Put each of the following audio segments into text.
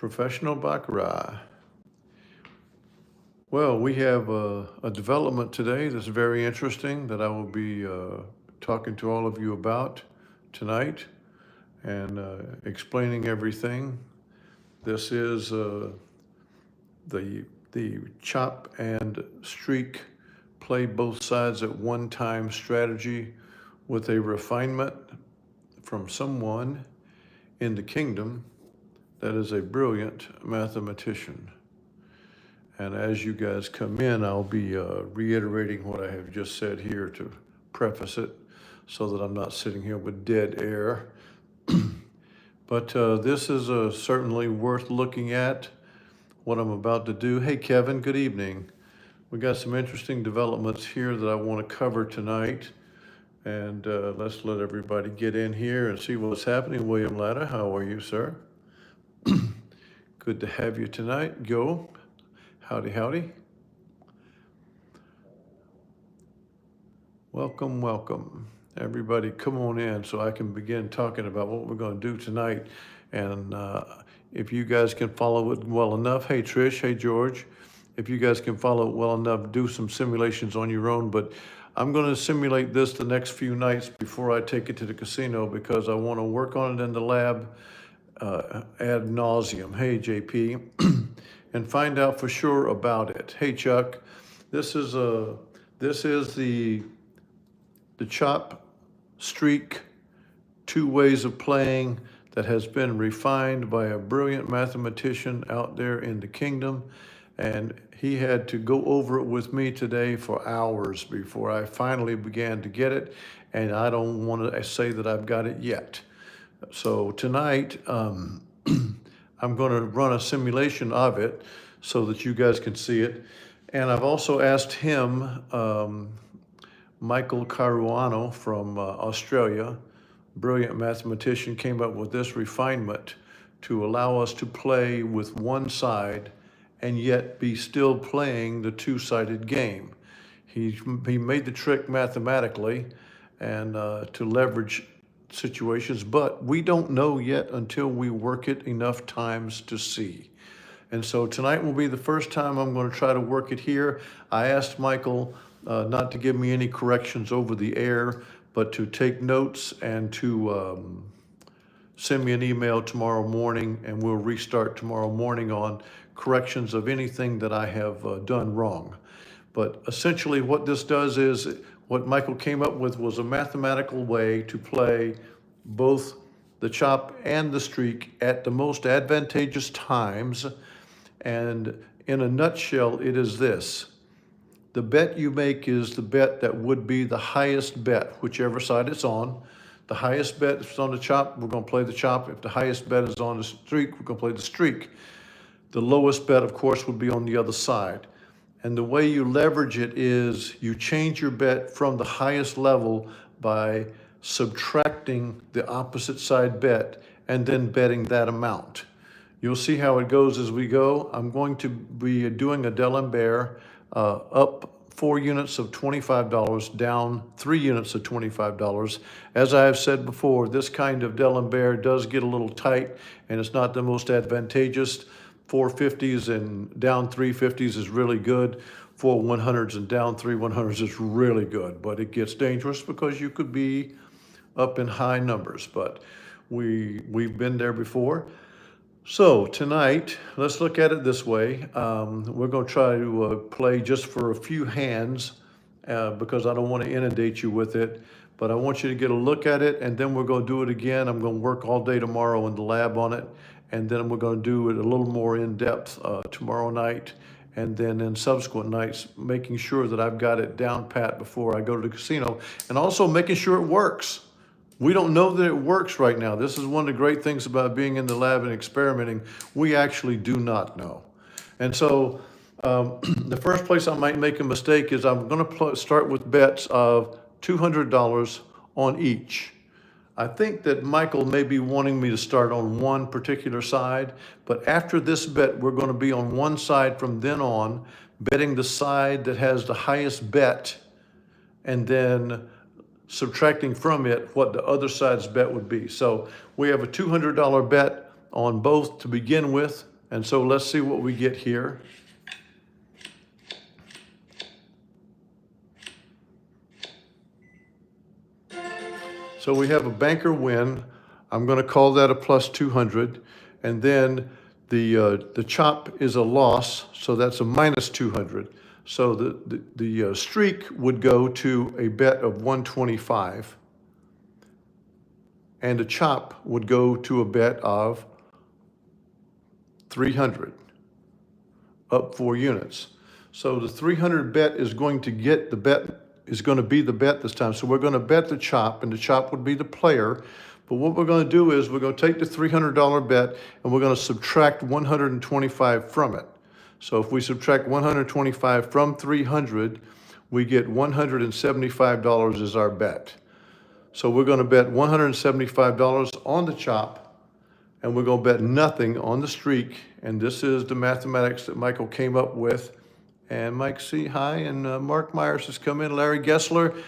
Professional Baccarat. Well, we have a development today that's very interesting that I will be talking to all of you about tonight and explaining everything. This is the chop and streak, play both sides at one time strategy with a refinement from someone in the kingdom that is a brilliant mathematician. And as you guys come in, I'll be reiterating what I have just said here to preface it so that I'm not sitting here with dead air. But this is certainly worth looking at, what I'm about to do. Hey, Kevin, good evening. We got some interesting developments here that I want to cover tonight. And let's let everybody get in here and see what's happening. William Latta, how are you, sir? Good to have you tonight. Go. Howdy, howdy. Welcome, welcome. Everybody come on in so I can begin talking about what we're going to do tonight. And if you guys can follow it well enough, hey Trish, hey George, if you guys can follow it well enough, do some simulations on your own. But I'm going to simulate this the next few nights before I take it to the casino because I want to work on it in the lab ad nauseum. Hey JP. And find out for sure about it. Hey Chuck, this is the chop streak, two ways of playing that has been refined by a brilliant mathematician out there in the kingdom, and he had to go over it with me today for hours before I finally began to get it, and I don't want to say that I've got it yet. So tonight, I'm going to run a simulation of it so that you guys can see it. And I've also asked him, Michael Caruano from Australia, brilliant mathematician, came up with this refinement to allow us to play with one side and yet be still playing the two-sided game. He made the trick mathematically and to leverage situations, but we don't know yet until we work it enough times to see. And so tonight will be the first time I'm going to try to work it here. I asked Michael not to give me any corrections over the air, but to take notes and to send me an email tomorrow morning, and we'll restart tomorrow morning on corrections of anything that I have done wrong. But essentially what this does is, what Michael came up with was a mathematical way to play both the chop and the streak at the most advantageous times. And in a nutshell, it is this. The bet you make is the bet that would be the highest bet, whichever side it's on. The highest bet is on the chop, we're going to play the chop. If the highest bet is on the streak, we're going to play the streak. The lowest bet, of course, would be on the other side. And the way you leverage it is you change your bet from the highest level by subtracting the opposite side bet and then betting that amount. You'll see how it goes as we go. I'm going to be doing a D'Alembert up 4 units of $25, down 3 units of $25. As I have said before, this kind of D'Alembert does get a little tight and it's not the most advantageous. 450s and down 350s is really good. 4 100s and down 3 100s is really good, but it gets dangerous because you could be up in high numbers, but we've been there before. So tonight, let's look at it this way. We're going to try to play just for a few hands because I don't want to inundate you with it, but I want you to get a look at it, and then we're going to do it again. I'm going to work all day tomorrow in the lab on it, and then we're going to do it a little more in depth tomorrow night, and then in subsequent nights, making sure that I've got it down pat before I go to the casino, and also making sure it works. We don't know that it works right now. This is one of the great things about being in the lab and experimenting. We actually do not know. And so the first place I might make a mistake is I'm going to start with bets of $200 on each. I think that Michael may be wanting me to start on one particular side, but after this bet, we're going to be on one side from then on, betting the side that has the highest bet, and then subtracting from it what the other side's bet would be. So we have a $200 bet on both to begin with, And so let's see what we get here. So we have a banker win. I'm going to call that a plus 200. And then the chop is a loss, so that's a minus 200. So the streak would go to a bet of 125. And a chop would go to a bet of 300, up 4 units. So the 300 bet is going to get the bet, is going to be the bet this time. So we're going to bet the chop, and the chop would be the player. But what we're going to do is we're going to take the $300 bet and we're going to subtract 125 from it. So if we subtract 125 from 300, we get $175 as our bet. So we're going to bet $175 on the chop, and we're going to bet nothing on the streak. And this is the mathematics that Michael came up with. And Mike C. Hi, and Mark Myers has come in. Larry Gessler.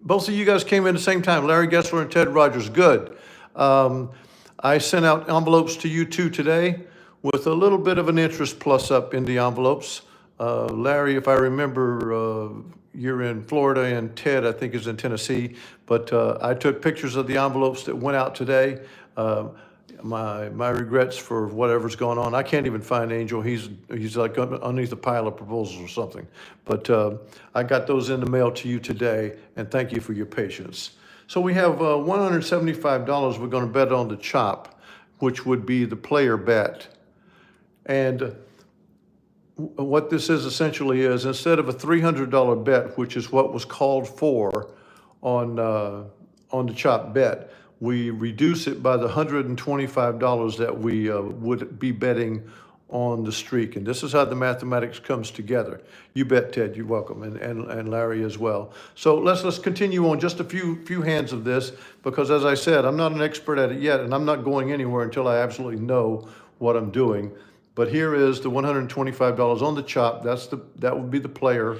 Both of you guys came in at the same time. Larry Gessler and Ted Rogers. Good. I sent out envelopes to you two today with a little bit of an interest plus up in the envelopes. Larry, if I remember, you're in Florida, and Ted, I think, is in Tennessee. But I took pictures of the envelopes that went out today. My regrets for whatever's going on. I can't even find Angel. He's like underneath a pile of proposals or something. But I got those in the mail to you today, and thank you for your patience. So we have $175 we're going to bet on the chop, which would be the player bet. And what this is essentially is, instead of a $300 bet, which is what was called for on the chop bet, we reduce it by the $125 that we would be betting on the streak. And this is how the mathematics comes together. You bet, Ted, you're welcome, and Larry as well. So let's continue on just a few hands of this, because as I said, I'm not an expert at it yet, and I'm not going anywhere until I absolutely know what I'm doing. But here is the $125 on the chop. That would be the player.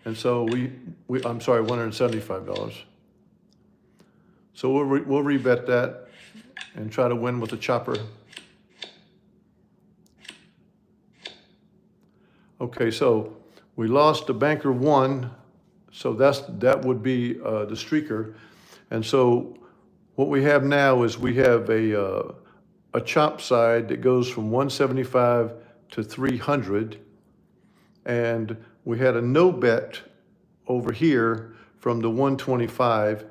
And so I'm sorry, $175. So we'll rebet that and try to win with the chopper. Okay, so we lost the banker one, so that would be the streaker. And so what we have now is we have a chop side that goes from 175 to 300, and we had a no bet over here from the 125.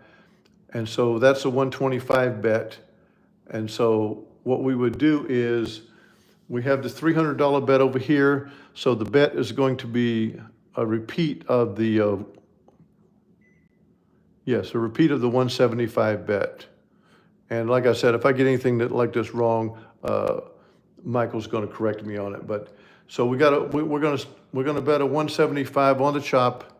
And so that's a 125 bet. And so what we would do is we have the $300 bet over here. So the bet is going to be a repeat of the, a repeat of the 175 bet. And like I said, if I get anything like this wrong, Michael's going to correct me on it. But so we're going to bet a 175 on the chop.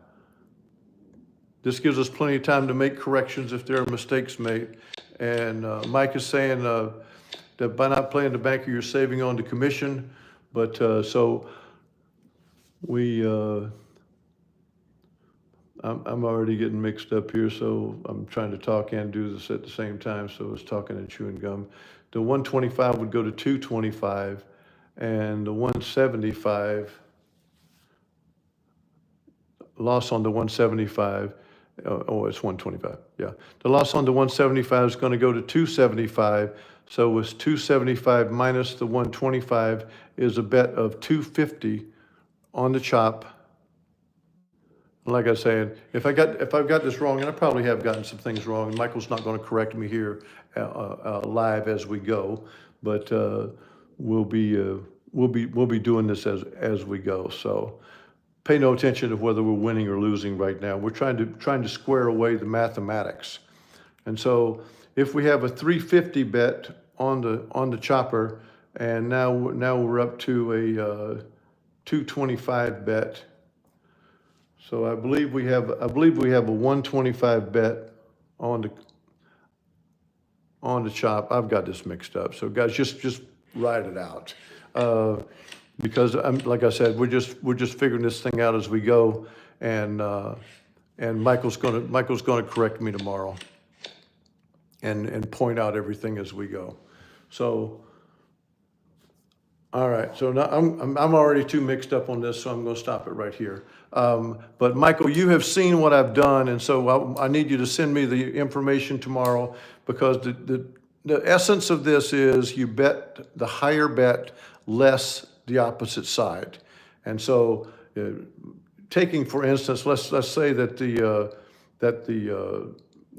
This gives us plenty of time to make corrections if there are mistakes made. And Mike is saying that by not playing the banker, you're saving on the commission. But so I'm already getting mixed up here, so I'm trying to talk and do this at the same time, so it's talking and chewing gum. The 125 would go to 225, and the 175, loss on the 175, it's 125, yeah. The loss on the 175 is going to go to 275, so it's 275 minus the 125 is a bet of 250 on the chop. Like I said, if I've got this wrong, and I probably have gotten some things wrong, and Michael's not going to correct me here live as we go, but we'll be doing this as we go. So pay no attention to whether we're winning or losing right now. We're trying to square away the mathematics. And so if we have a 350 bet on the chopper, and now we're up to a 225 bet. So I believe we have a 125 bet on the chop. I've got this mixed up. So guys, just write it out. Because like I said, we're just figuring this thing out as we go, and Michael's gonna correct me tomorrow and point out everything as we go. So All right, so now I'm already too mixed up on this, so I'm going to stop it right here. But Michael, you have seen what I've done, and so I need you to send me the information tomorrow, because the essence of this is you bet the higher bet less the opposite side. And so, taking for instance, let's say that the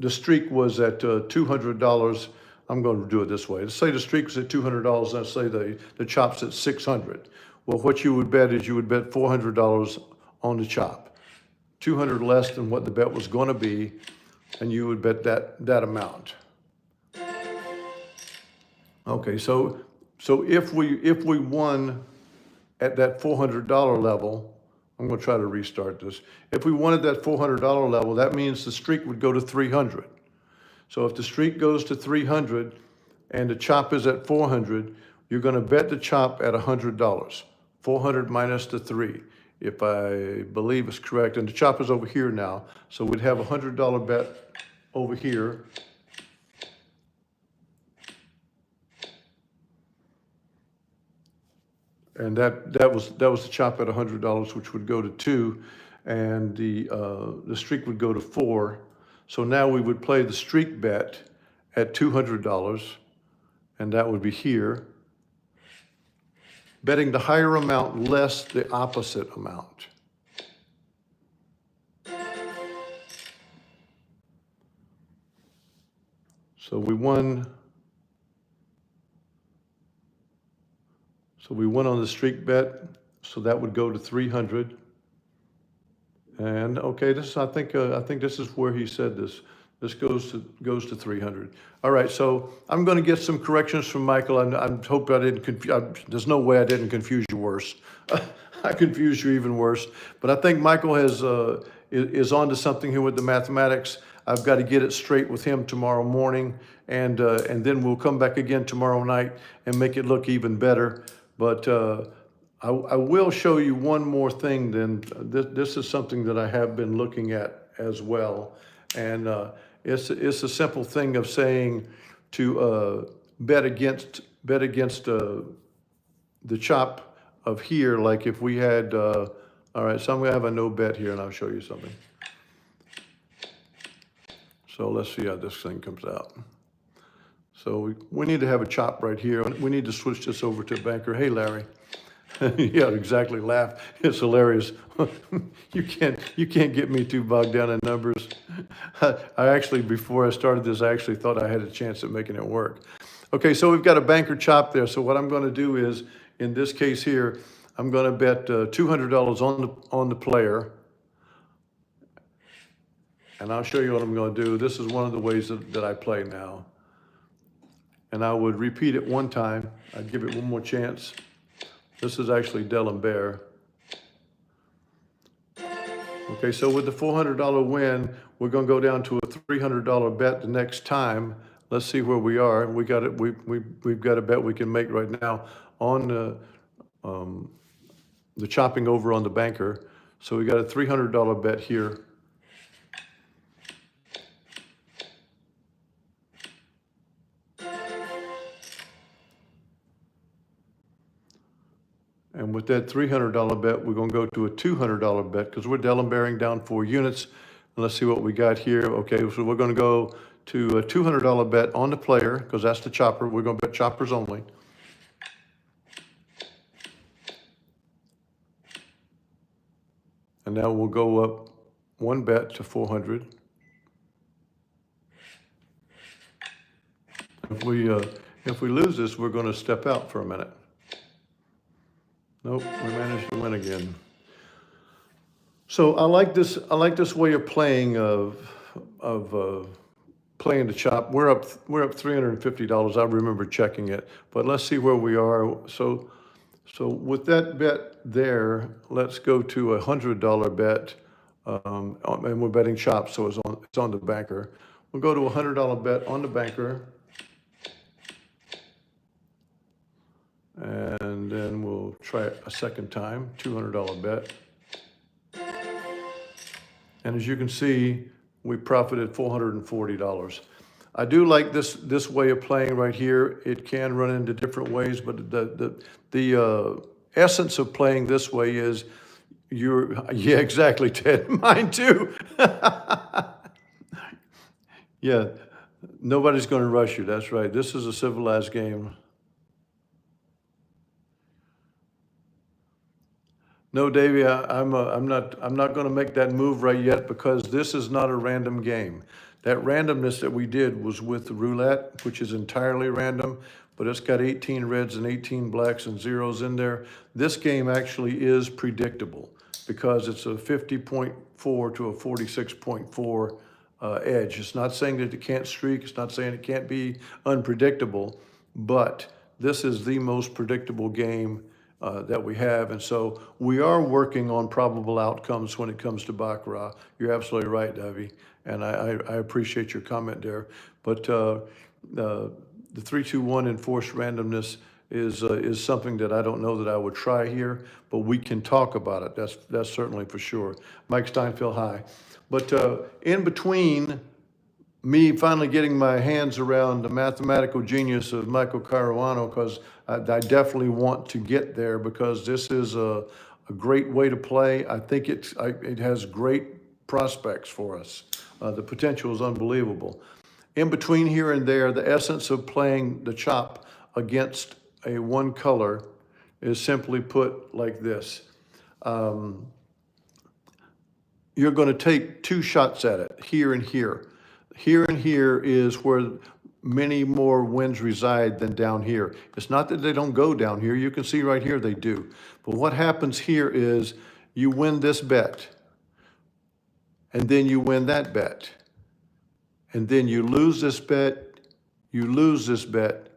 streak was at $200. I'm going to do it this way. Let's say the streak was at $200. Let's say the chop's at 600. Well, what you would bet is you would bet $400 on the chop, 200 less than what the bet was going to be, and you would bet that amount. Okay, so if we won at that $400 level, I'm going to try to restart this. If we won at that $400 level, that means the streak would go to 300. So if the streak goes to 300 and the chop is at 400, you're going to bet the chop at $100. 400 minus the 3, if I believe is correct. And the chop is over here now. So we'd have a $100 bet over here. And that was the chop at $100, which would go to 2, and the streak would go to 4. So now we would play the streak bet at $200, and that would be here, betting the higher amount less the opposite amount. So we won. So we won on the streak bet, so that would go to 300. And okay, I think this is where he said this. This goes to 300. All right, so I'm going to get some corrections from Michael. I hope I didn't confuse. There's no way I didn't confuse you worse. I confused you even worse. But I think Michael is onto something here with the mathematics. I've got to get it straight with him tomorrow morning, and then we'll come back again tomorrow night and make it look even better. But I will show you one more thing. Then this is something that I have been looking at as well, and it's a simple thing of saying to bet against the chop of here. Like if we had, all right, so I'm gonna have a no bet here, and I'll show you something. So let's see how this thing comes out. So we need to have a chop right here. We need to switch this over to banker. Hey, Larry. Yeah, exactly. Laugh. It's hilarious. You can't get me too bogged down in numbers. I actually, before I started this, I actually thought I had a chance at making it work. Okay, so we've got a banker chop there. So what I'm going to do is, in this case here, I'm going to bet $200 on the player. And I'll show you what I'm going to do. This is one of the ways that I play now. And I would repeat it one time. I'd give it one more chance. This is actually D'Alembert. Okay, so with the $400 win, we're going to go down to a $300 bet the next time. Let's see where we are. We got it. We've got a bet we can make right now on the chopping over on the banker. So we got a $300 bet here. And with that $300 bet, we're going to go to a $200 bet because we're D'Alemberting down 4 units. And let's see what we got here. Okay, so we're going to go to a $200 bet on the player because that's the chopper. We're going to bet choppers only. And now we'll go up 1 bet to 400. If we lose this, we're going to step out for a minute. Nope, we managed to win again. So I like this way of playing playing the chop. We're up $350. I remember checking it, but let's see where we are. So with that bet there, let's go to a $100 bet, and we're betting chop, so it's on the banker. We'll go to a $100 bet on the banker. And then we'll try it a second time, $200 bet. And as you can see, we profited $440. I do like this way of playing right here. It can run into different ways, but the essence of playing this way is yeah, exactly, Ted. Mine too. Yeah, nobody's going to rush you. That's right. This is a civilized game. No, Davey, I'm not going to make that move right yet because this is not a random game. That randomness that we did was with the roulette, which is entirely random, but it's got 18 reds and 18 blacks and zeros in there. This game actually is predictable because it's a 50.4 to a 46.4 edge. It's not saying that it can't streak. It's not saying it can't be unpredictable, but this is the most predictable game that we have. And so we are working on probable outcomes when it comes to Baccarat. You're absolutely right, Davey. And I appreciate your comment there. But the 3-2-1 enforced randomness is something that I don't know that I would try here, but we can talk about it. That's certainly for sure. Mike Steinfeld, hi. But in between me finally getting my hands around the mathematical genius of Michael Caruano, because I definitely want to get there because this is a great way to play. I think it has great prospects for us. The potential is unbelievable. In between here and there, the essence of playing the chop against a one color is simply put like this. You're going to take two shots at it, here and here. Here and here is where many more wins reside than down here. It's not that they don't go down here. You can see right here they do. But what happens here is you win this bet, and then you win that bet. And then you lose this bet, you lose this bet,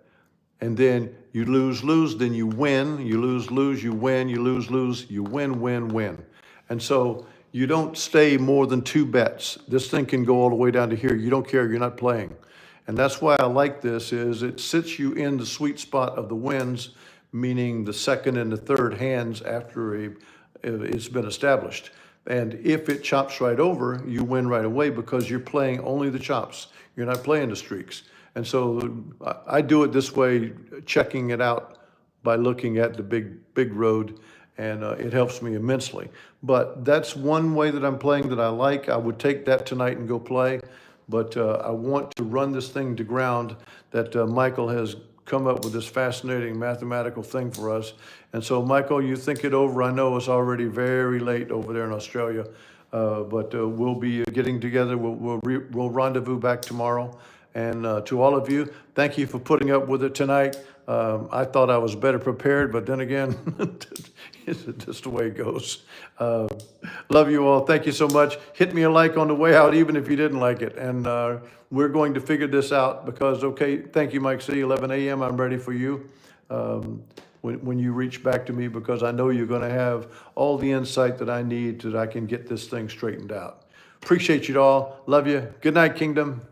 and then you lose, then you win, you lose, you win, you lose, you win, win. And so you don't stay more than two bets. This thing can go all the way down to here. You don't care, you're not playing. And that's why I like this, is it sits you in the sweet spot of the wins, meaning the second and the third hands after it's been established. And if it chops right over, you win right away because you're playing only the chops. You're not playing the streaks. And so I do it this way, checking it out by looking at the big road, and it helps me immensely. But that's one way that I'm playing that I like. I would take that tonight and go play, but I want to run this thing to ground that Michael has come up with this fascinating mathematical thing for us. And so, Michael, you think it over. I know it's already very late over there in Australia, but we'll be getting together. We'll rendezvous back tomorrow. And to all of you, thank you for putting up with it tonight. I thought I was better prepared, but then again, it's just the way it goes. Love you all. Thank you so much. Hit me a like on the way out, even if you didn't like it. And we're going to figure this out because, okay, thank you, Mike C. 11 a.m. I'm ready for you when you reach back to me, because I know you're going to have all the insight that I need so that I can get this thing straightened out. Appreciate you all. Love you. Good night, Kingdom.